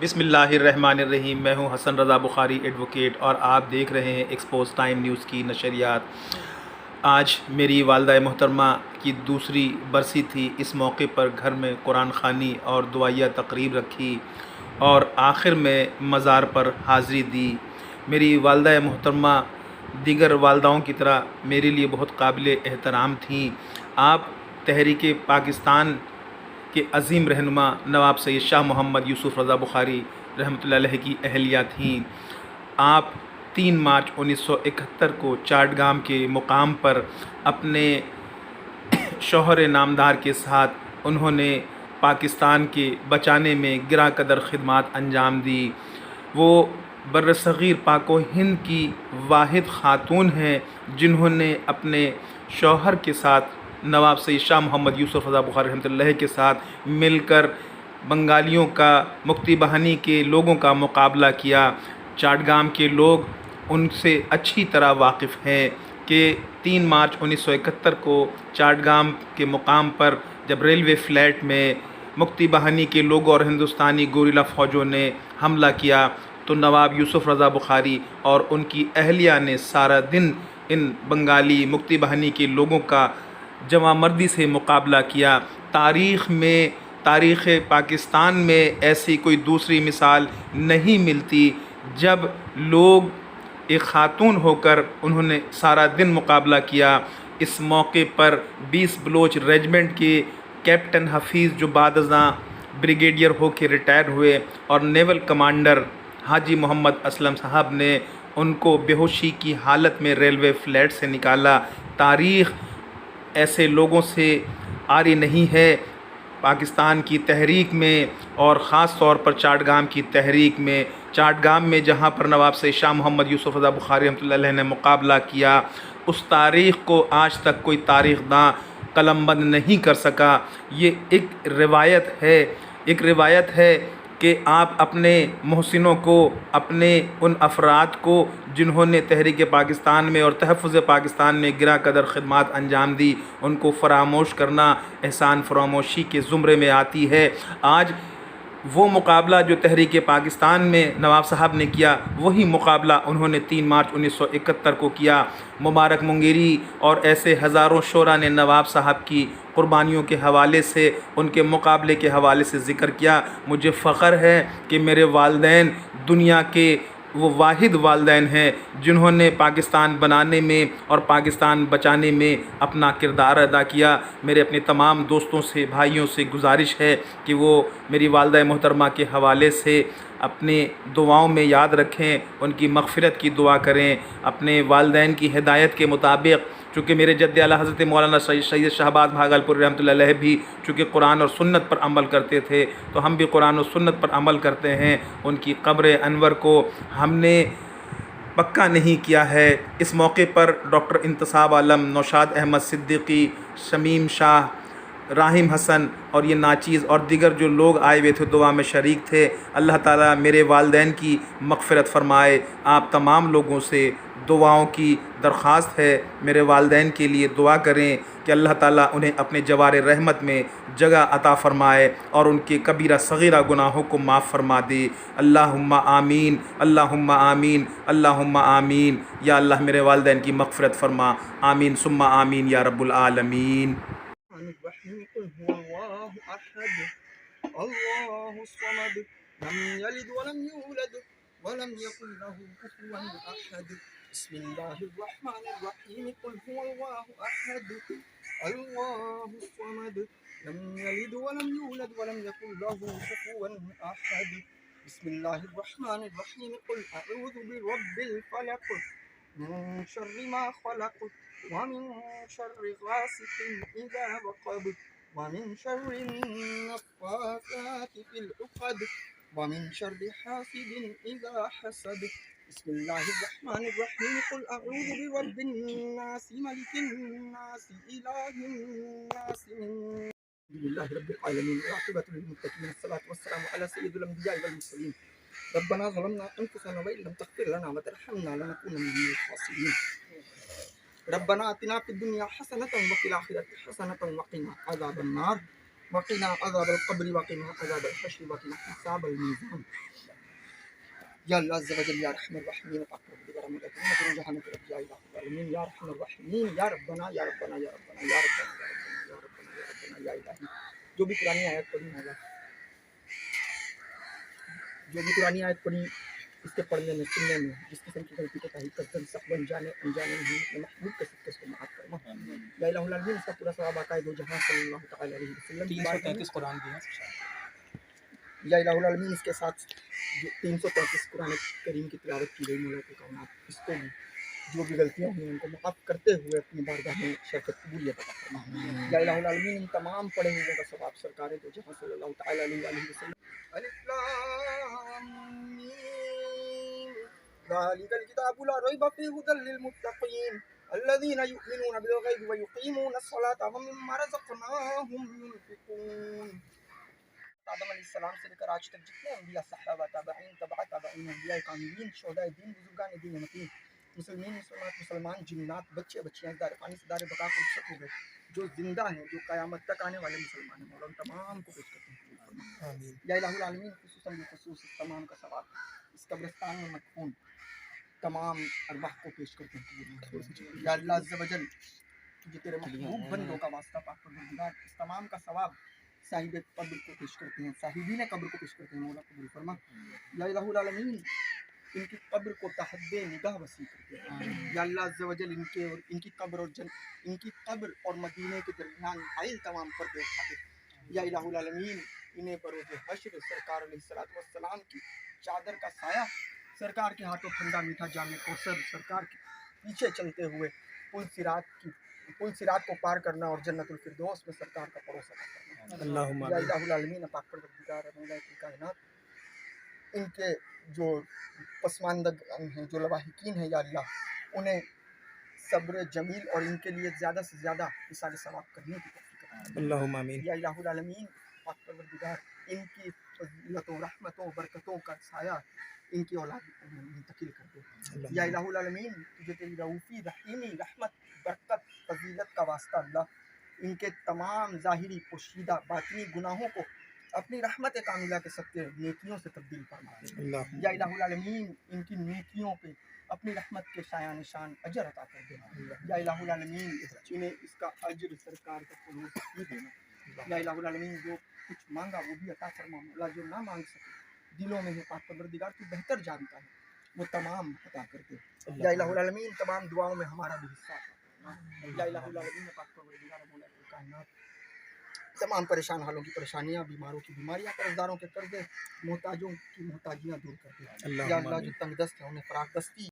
بسم اللہ الرحمن الرحیم۔ میں ہوں حسن رضا بخاری ایڈوکیٹ اور آپ دیکھ رہے ہیں ایکسپوز ٹائم نیوز کی نشریات۔ آج میری والدہ محترمہ کی دوسری برسی تھی۔ اس موقع پر گھر میں قرآن خوانی اور دعائیہ تقریب رکھی اور آخر میں مزار پر حاضری دی۔ میری والدہ محترمہ دیگر والداؤں کی طرح میرے لیے بہت قابل احترام تھیں۔ آپ تحریک پاکستان کے عظیم رہنما نواب سید شاہ محمد یوسف رضا بخاری رحمۃ اللہ علیہ کی اہلیہ تھیں۔ آپ 3 مارچ 1971 کو چاٹگام کے مقام پر اپنے شوہر نامدار کے ساتھ انہوں نے پاکستان کے بچانے میں گراں قدر خدمات انجام دی۔ وہ برصغیر پاک و ہند کی واحد خاتون ہیں جنہوں نے اپنے شوہر کے ساتھ نواب سید شاہ محمد یوسف رضا بخاری رحمۃ اللہ کے ساتھ مل کر بنگالیوں کا مکتی بہانی کے لوگوں کا مقابلہ کیا۔ چاٹگام کے لوگ ان سے اچھی طرح واقف ہیں کہ 3 مارچ 1971 کو چاٹگام کے مقام پر جب ریلوے فلیٹ میں مکتی بہانی کے لوگوں اور ہندوستانی گوریلا فوجوں نے حملہ کیا تو نواب یوسف رضا بخاری اور ان کی اہلیہ نے سارا دن ان بنگالی مکتی بہانی کے لوگوں کا جواں مردی سے مقابلہ کیا۔ تاریخ پاکستان میں ایسی کوئی دوسری مثال نہیں ملتی جب لوگ ایک خاتون ہو کر انہوں نے سارا دن مقابلہ کیا۔ اس موقع پر 20 بلوچ ریجمنٹ کے کیپٹن حفیظ جو بعد ازاں بریگیڈیئر ہو کے ریٹائر ہوئے اور نیول کمانڈر حاجی محمد اسلم صاحب نے ان کو بے ہوشی کی حالت میں ریلوے فلیٹ سے نکالا۔ تاریخ ایسے لوگوں سے عاری نہیں ہے۔ پاکستان کی تحریک میں اور خاص طور پر چاٹگام کی تحریک میں، چاٹگام میں جہاں پر نواب سید شاہ محمد یوسف رضا بخاری رحمۃ اللہ علیہ نے مقابلہ کیا، اس تاریخ کو آج تک کوئی تاریخ داں قلم بند نہیں کر سکا۔ یہ ایک روایت ہے کہ آپ اپنے محسنوں کو، اپنے ان افراد کو جنہوں نے تحریک پاکستان میں اور تحفظ پاکستان میں گراں قدر خدمات انجام دی، ان کو فراموش کرنا احسان فراموشی کے زمرے میں آتی ہے۔ آج وہ مقابلہ جو تحریک پاکستان میں نواب صاحب نے کیا، وہی مقابلہ انہوں نے 3 مارچ 1971 کو کیا۔ مبارک منگیری اور ایسے ہزاروں شعراء نے نواب صاحب کی قربانیوں کے حوالے سے، ان کے مقابلے کے حوالے سے ذکر کیا۔ مجھے فخر ہے کہ میرے والدین دنیا کے وہ واحد والدین ہیں جنہوں نے پاکستان بنانے میں اور پاکستان بچانے میں اپنا کردار ادا کیا۔ میرے اپنے تمام دوستوں سے، بھائیوں سے گزارش ہے کہ وہ میری والدہ محترمہ کے حوالے سے اپنے دعاؤں میں یاد رکھیں، ان کی مغفرت کی دعا کریں، اپنے والدین کی ہدایت کے مطابق، چونکہ میرے جد اعلیٰ حضرت مولانا سید شہباز بھاگلپوری رحمۃ اللہ علیہ بھی چونکہ قرآن اور سنت پر عمل کرتے تھے تو ہم بھی قرآن و سنت پر عمل کرتے ہیں۔ ان کی قبر انور کو ہم نے پکا نہیں کیا ہے۔ اس موقع پر ڈاکٹر انتصاب عالم، نوشاد احمد صدیقی، شمیم شاہ، راحم حسن اور یہ ناچیز اور دیگر جو لوگ آئے ہوئے تھے دعا میں شریک تھے۔ اللہ تعالیٰ میرے والدین کی مغفرت فرمائے۔ آپ تمام لوگوں سے دعاؤں کی درخواست ہے، میرے والدین کے لیے دعا کریں کہ اللہ تعالیٰ انہیں اپنے جوار رحمت میں جگہ عطا فرمائے اور ان کے کبیرہ صغیرہ گناہوں کو معاف فرما دے۔ اللہم آمین، اللہم آمین، اللہم آمین۔ یا اللہ میرے والدین کی مغفرت فرما، آمین ثم آمین یا رب العالمین۔ الرحیم قل هو اللہ احد اللہ الصمد لم یلد ولم یولد ولم یکن له کفوا احد۔ بسم اللہ الرحمن الرحیم قل هو اللہ احد اللہ الصمد لم یلد ولم یولد ولم یکن له کفوا احد۔ بسم اللہ الرحمن الرحیم قل اعوذ برب الفلق من شر ما خلق ومن شر غاسق إذا وقب ومن شر النفاثات في العقد ومن شر حاسد إذا حسد۔ بسم اللہ الرحمن الرحیم قل اعوذ برب الناس ملک الناس الہ الناس من لله رب العالمين والعاقبة للمتقين الصلاة والسلام على سيد الأنبياء والمرسلين ربنا ظلمنا أنفسنا وإن لم تغفر لنا وترحمنا لنكونن من الخاسرين ربنا آتنا في الدنيا حسنة وفي الآخرة حسنة وقنا عذاب النار وقنا عذاب القبر وقنا عذاب الحشر وقنا حساب الميزان. یا اللہ عز و جل یا رحم الرحمین پاک پروردگار ہمیں نظر جہان کی رب یا الہ العالمین یا رحم الرحمین یا ربنا یا ربنا یا ربنا یا ربنا یا ربنا یا ربنا یا الہی. جو بھی قرآن آیت پڑھی ہوگا، جو بھی قرآن آیت پڑھی اس کے پڑھنے میں سننے میں جس قسم کی غلطی کو تاہی قصدن سقبن جانے انجانے نہیں اپنے محبوب کے صدقے اس کو معاف فرما. یا الہ العالمین اس کا پورا ثواب آقائے دو جہاں صلی اللہ تعالی علیہ وسلم کی بارگاہ میں. 333 قرآن کی ہیں. یا الہ العالمین اس کے ساتھ جو 333 قرآن کریم کی تلاوت کی گئی مولا کے کائنات اس کو بھی جو بھی غلطیاں ہوئی ان کو معاف کرتے ہوئے اپنی بارگاہ میں شرکت قبولیت عطا فرما. یا الہ العالمین ان تمام پڑھے ہوئے کا ثواب سرکار دو جہاں صلی اللہ تعالی علیہ وسلم. الف لام میم ذالک الکتاب لا ریب فیہ ھدی للمتقین الذین یؤمنون بالغیب ویقیمون الصلاة ومما رزقناہم ينفقون. آدم علیہ السلام سے لے کر آج تک جتنے انبیاء صحابہ تابعین تبع تابعین انبیاء کاملین شہداء دین بزرگان دین متین مسلمین مسلمات مسلمان جنات بچے بچیاں دار پانی سے دار بقا کو رخصت ہو گئے جو زندہ ہیں جو قیامت تک آنے والے مسلمان ہیں مولا ان تمام کو پیش کرتے ہیں. یا الہ العالمین خصوصاً بالخصوص اس تمام کا ثواب اس قبرستان میں مدفون تمام ارواح کو پیش کرتے ہیں. یا اللہ عز و جل تجھے تیرے محبوب بندوں کا واسطہ پاک پروردگار اس تمام کا ثواب صاحب قبر کو پیش کرتے ہیں، صاحبین قبر کو پیش کرتے ہیں. مولا قبول فرما. یا الہ العالمین ان کی قبر کو تحد نگاہ وسیع کرتے ہیں. یا اللہ عز و جل ان کی قبر اور مدینے کے درمیان حائل تمام پردے اٹھا دے. یا الہ العالمین انہیں بروز حشر سرکار علیہ السلام کی چادر کا سایہ، سرکار کے ہاتھوں ٹھنڈا میٹھا جام کوثر، سرکار کے پیچھے چلتے ہوئے پل صراط کو پار کرنا اور جنت الفردوس میں سرکار کا پڑوس عطا کرنا. اللہم یا الہ العالمین پاک پروردگار مولا کائنات ان کے جو پسماندگان ہیں جو لواحقین ہیں یا اللہ انہیں صبر جمیل اور ان کے لیے زیادہ سے زیادہ مثال ثواب کرنے کی توفیق عطا فرما. اللہم آمین. یا الہ العالمین پاک پروردگار ان کی فضیلتوں رحمتوں برکتوں کا سایہ ان کی اولاد میں منتقل کر دے. یا الہ العالمین تجھے تیری رؤوفی رحیمی رحمت برکت فضیلت کا واسطہ اللہ ان کے تمام ظاہری پوشیدہ باطنی گناہوں کو اپنی رحمت کاملہ کے صدقے نیکیوں سے تبدیل فرما دے. یا الہ العالمین ان کی نیکیوں پہ اپنی رحمت کے شایان نشان اجر عطا کر دے. یا الہ العالمین انہیں اس کا اجر سرکار کا فروغ ہی دینا. یا الہ العالمین جو کچھ مانگا وہ بھی عطا فرما. مولا جو نہ مانگ سکے دلوں میں ہے پاک پروردگار تو بہتر جانتا ہے وہ تمام عطا کر دے. یا الہ العالمین تمام دعاؤں میں ہمارا بھی حصہ عطا فرما. یا الہ العالمین پاک پروردگار مولا کائنات تمام پریشان حالوں کی پریشانیاں، بیماروں کی بیماریاں، قرض داروں کے قرضے، محتاجوں کی محتاجیاں دور کر دے. یا اللہ جو تنگ دست ہیں انہیں فراخ دستی